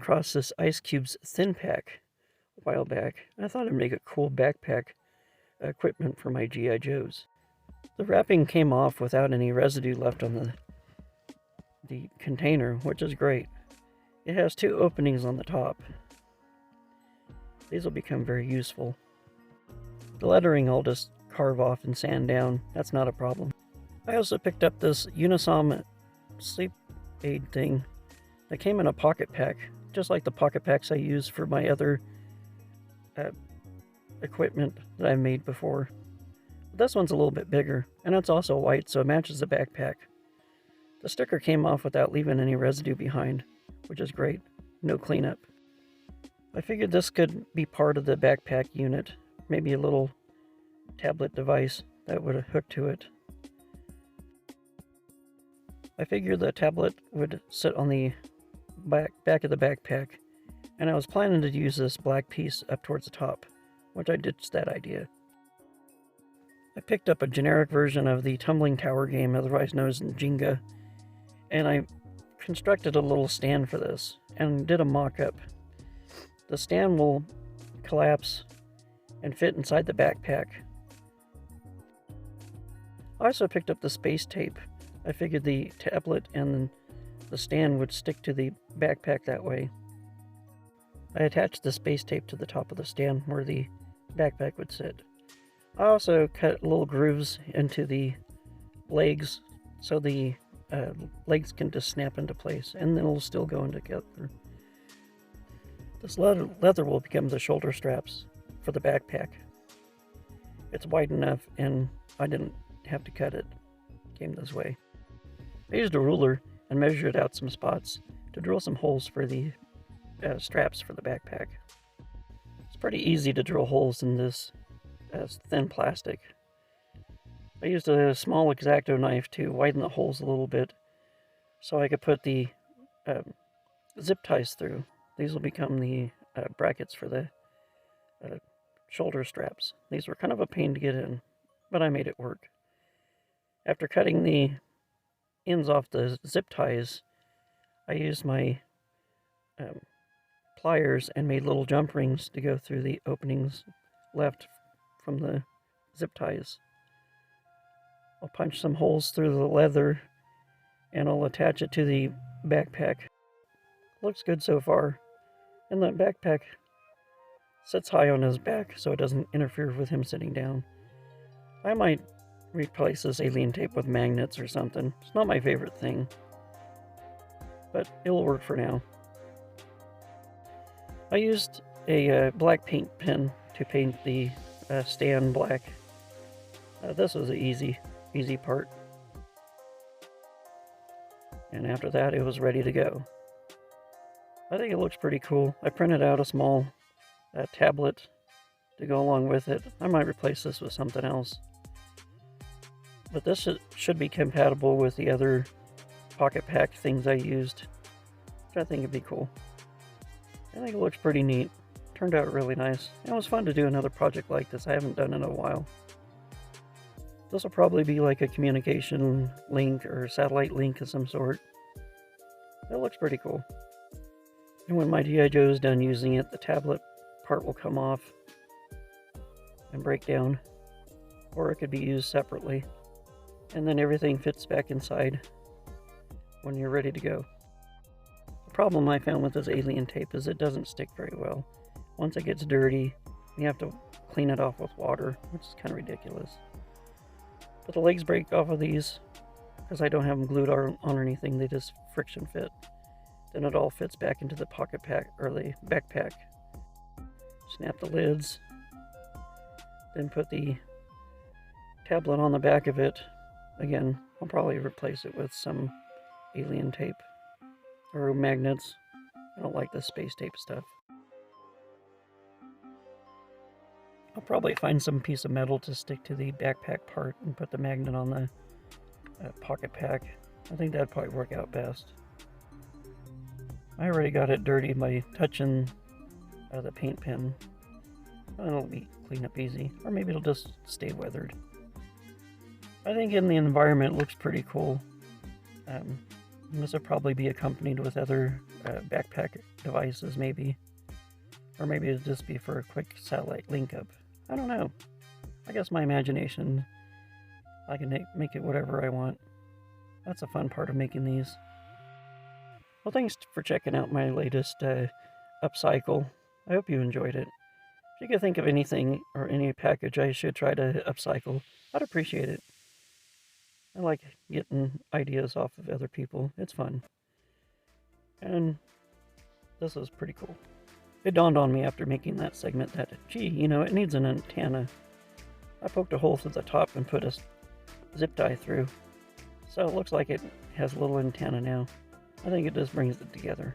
across this Ice Cube's Thin Pack a while back. I thought it'd make a cool backpack equipment for my G.I. Joes. The wrapping came off without any residue left on the container, which is great. It has 2 openings on the top. These will become very useful. The lettering I'll just carve off and sand down. That's not a problem. I also picked up this Unisom sleep aid thing that came in a Pocket Pac, just like the Pocket Pacs I use for my other equipment that I've made before. But this one's a little bit bigger, and it's also white, so it matches the backpack. The sticker came off without leaving any residue behind, which is great. No cleanup. I figured this could be part of the backpack unit, maybe a little tablet device that would hook to it. I figured the tablet would sit on the back of the backpack, and I was planning to use this black piece up towards the top, which I ditched that idea. I picked up a generic version of the Tumbling Tower game, otherwise known as Jenga, and I constructed a little stand for this, and did a mock-up. The stand will collapse and fit inside the backpack. I also picked up the space tape. I figured the tablet and the stand would stick to the backpack that way. I attached the space tape to the top of the stand where the backpack would sit. I also cut little grooves into the legs so the legs can just snap into place, and then it'll still go in together. This leather will become the shoulder straps for the backpack. It's wide enough, and I didn't have to cut it. It came this way. I used a ruler and measured out some spots to drill some holes for the straps for the backpack. It's pretty easy to drill holes in this thin plastic. I used a small X-Acto knife to widen the holes a little bit so I could put the zip ties through. These will become the brackets for the shoulder straps. These were kind of a pain to get in, but I made it work. After cutting the ends off the zip ties, I used my pliers and made little jump rings to go through the openings left from the zip ties. I'll punch some holes through the leather and I'll attach it to the backpack. Looks good so far. And the backpack sits high on his back so it doesn't interfere with him sitting down. I might replace this alien tape with magnets or something. It's not my favorite thing, but it'll work for now. I used a black paint pen to paint the stand black. This was the easy part. And after that, it was ready to go. I think it looks pretty cool. I printed out a small tablet to go along with it. I might replace this with something else. But this should be compatible with the other Pocket Pac things I used, which I think would be cool. I think it looks pretty neat. Turned out really nice. It was fun to do another project like this. I haven't done in a while. This will probably be like a communication link or satellite link of some sort. It looks pretty cool. And when my G.I. Joe is done using it, the tablet part will come off and break down, or it could be used separately. And then everything fits back inside when you're ready to go. The problem I found with this alien tape is it doesn't stick very well. Once it gets dirty, you have to clean it off with water, which is kind of ridiculous. But the legs break off of these because I don't have them glued on or anything. They just friction fit. Then it all fits back into the Pocket Pac or the backpack. Snap the lids. Then put the tablet on the back of it. Again, I'll probably replace it with some alien tape or magnets. I don't like the space tape stuff. I'll probably find some piece of metal to stick to the backpack part and put the magnet on the Pocket Pac. I think that'd probably work out best. I already got it dirty by touching the paint pen. It'll be clean up easy, or maybe it'll just stay weathered. I think in the environment it looks pretty cool. This will probably be accompanied with other backpack devices, maybe. Or maybe it'd just be for a quick satellite link up. I don't know. I guess my imagination, I can make it whatever I want. That's a fun part of making these. Well, thanks for checking out my latest upcycle. I hope you enjoyed it. If you could think of anything or any package I should try to upcycle, I'd appreciate it. I like getting ideas off of other people. It's fun. And this is pretty cool. It dawned on me after making that segment that, gee, you know, it needs an antenna. I poked a hole through the top and put a zip tie through. So it looks like it has a little antenna now. I think it just brings it together.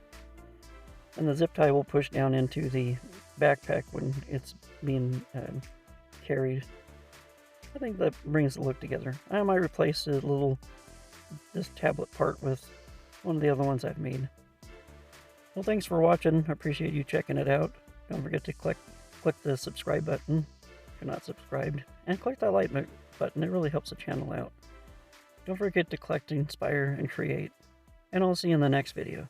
And the zip tie will push down into the backpack when it's being carried. I think that brings the look together. I might replace this tablet part with one of the other ones I've made. Well, thanks for watching. I appreciate you checking it out. Don't forget to click the subscribe button if you're not subscribed. And click that like button. It really helps the channel out. Don't forget to collect, inspire, and create. And I'll see you in the next video.